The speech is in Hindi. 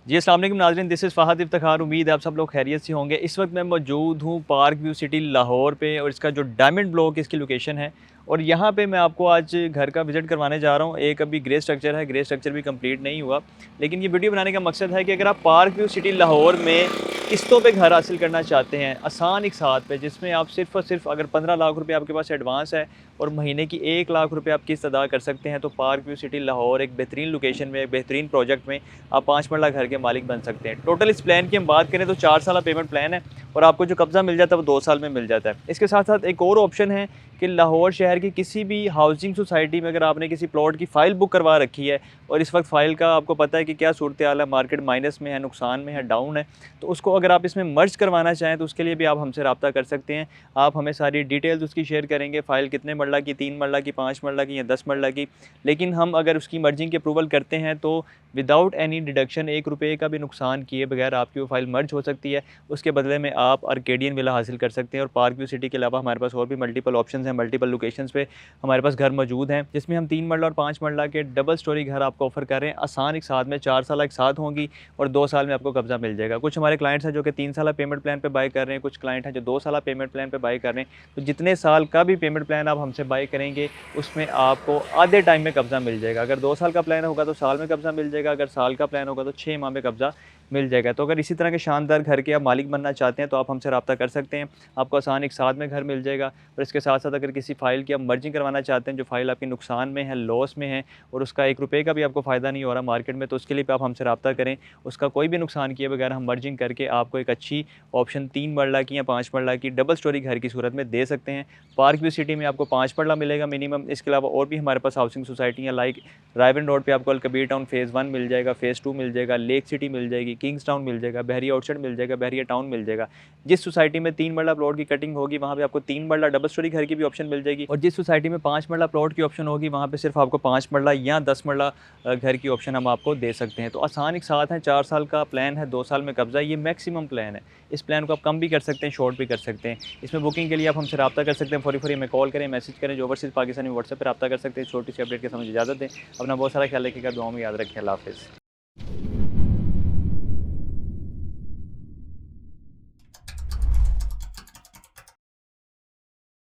जी अस्सलाम वालेकुम नाज़रीन, दिस इज़ फ़हद इफ्तिखार। उम्मीद है आप सब लोग खैरियत से होंगे। इस वक्त मैं मौजूद हूँ पार्क व्यू सिटी लाहौर पे और इसका जो डायमंड ब्लॉक इसकी लोकेशन है और यहाँ पे मैं आपको आज घर का विज़िट करवाने जा रहा हूँ। एक अभी ग्रे स्ट्रक्चर है, ग्रे स्ट्रक्चर भी कंप्लीट नहीं हुआ, लेकिन ये वीडियो बनाने का मकसद है कि अगर आप पार्क व्यू सिटी लाहौर में किस्तों पे घर हासिल करना चाहते हैं आसान एक साथ पे, जिसमें आप सिर्फ़ और सिर्फ अगर 15 लाख रुपए आपके पास एडवांस है और महीने की 1 लाख रुपए आप किस्त अदा कर सकते हैं, तो पार्क व्यू सिटी लाहौर एक बेहतरीन लोकेशन में, एक बेहतरीन प्रोजेक्ट में आप 5 मरला घर के मालिक बन सकते हैं। टोटल इस प्लान की हम बात करें तो 4 साल पेमेंट प्लान है और आपको जो कब्ज़ा मिल जाता है वो 2 साल में मिल जाता है। इसके साथ साथ एक और ऑप्शन है कि लाहौर शहर की किसी भी हाउसिंग सोसाइटी में अगर आपने किसी प्लॉट की फ़ाइल बुक करवा रखी है और इस वक्त फ़ाइल का आपको पता है कि क्या सूरत हाल है, मार्केट माइनस में है, नुकसान में है, डाउन है, तो उसको अगर आप इसमें मर्ज करवाना चाहें तो उसके लिए भी आप हमसे रब्ता कर सकते हैं। आप हमें सारी डिटेल्स उसकी शेयर करेंगे, फ़ाइल कितने मरला की, 3 मरला की, 5 मरला की या 10 मरला की, लेकिन हम अगर उसकी मर्जिंग की अप्रूवल करते हैं तो विदाउट एनी डिडक्शन 1 रुपये का भी नुकसान किए बगैर आपकी वो फ़ाइल मर्ज हो सकती है। उसके बदले में आप आर्केडियन विला हासिल कर सकते हैं। और पार्क व्यू सिटी के अलावा हमारे पास और भी मल्टीपल ऑप्शंस हैं, मल्टीपल लोकेशंस पे हमारे पास घर मौजूद हैं, जिसमें हम 3 मरला और 5 मरला के डबल स्टोरी घर आपको ऑफ़र कर रहे हैं। आसान एक साथ में 4 साल एक साथ होंगी और 2 साल में आपको कब्ज़ा मिल जाएगा। कुछ हमारे क्लाइंट्स हैं जो कि 3 साल पेमेंट प्लान पे बाय कर रहे हैं, कुछ क्लाइंट हैं जो 2 साल पेमेंट प्लान पे बाय कर रहे हैं। तो जितने साल का भी पेमेंट प्लान आप हमसे बाय करेंगे उसमें आपको आधे टाइम में कब्ज़ा मिल जाएगा। अगर 2 साल का प्लान होगा तो साल में कब्ज़ा मिल जाएगा, अगर साल का प्लान होगा तो 6 माह में कब्ज़ा मिल जाएगा। तो अगर इसी तरह के शानदार घर के आप मालिक बनना चाहते हैं तो आप हमसे रब्ता कर सकते हैं। आपको आसान एक साथ में घर मिल जाएगा। और इसके साथ साथ अगर किसी फ़ाइल की आप मर्जिंग करवाना चाहते हैं, जो फ़ाइल आपकी नुकसान में है, लॉस में है और उसका 1 रुपये का भी आपको फ़ायदा नहीं हो रहा मार्केट में, तो उसके लिए भी आप हमसे रब्ता करें। उसका कोई भी नुकसान किए बगैर हम मर्जिंग करके आपको एक अच्छी ऑप्शन 3 मरला की या 5 मरला की डबल स्टोरी घर की सूरत में दे सकते हैं। पार्क व्यू सिटी में आपको 5 मरला मिलेगा मिनिमम। इसके अलावा और भी हमारे पास हाउसिंग सोसाइटियाँ लाइक रायवन रोड पे आपको अलकबीर टाउन फ़ेज़ 1 मिल जाएगा, फ़ेज़ 2 मिल जाएगा, लेक सिटी मिल जाएगी, किंग्स टाउन मिल जाएगा, बहरिया आउटसाइड मिल जाएगा, बहरिया टाउन मिल जाएगा। जिस सोसाइटी में 3 मरला प्लॉट की कटिंग होगी वहाँ पे आपको 3 मरला डबल स्टोरी घर की भी ऑप्शन मिल जाएगी और जिस सोसाइटी में 5 मरला प्लॉट की ऑप्शन होगी वहाँ पे सिर्फ आपको 5 मरला या 10 मरला घर की ऑप्शन हम आपको दे सकते हैं। तो आसान एक साथ है, 4 साल का प्लान है, 2 साल में कब्ज़ा, ये मैक्सिमम प्लान है। इस प्लान को आप कम भी कर सकते हैं, शॉर्ट भी कर सकते हैं। इसमें बुकिंग के लिए आप हमसे रब्ता कर सकते हैं, फौरी हमें कॉल करें, मैसेज करें, जो ओवरसीज़ पाकिस्तानी व्हाट्सएप पर रब्ता कर सकते हैं। छोटी सी अपडेट के समय इजाज़त दें। अपना बहुत सारा ख्याल रखिएगा, दुआओं में याद रखें। अल्लाह हाफ़िज़।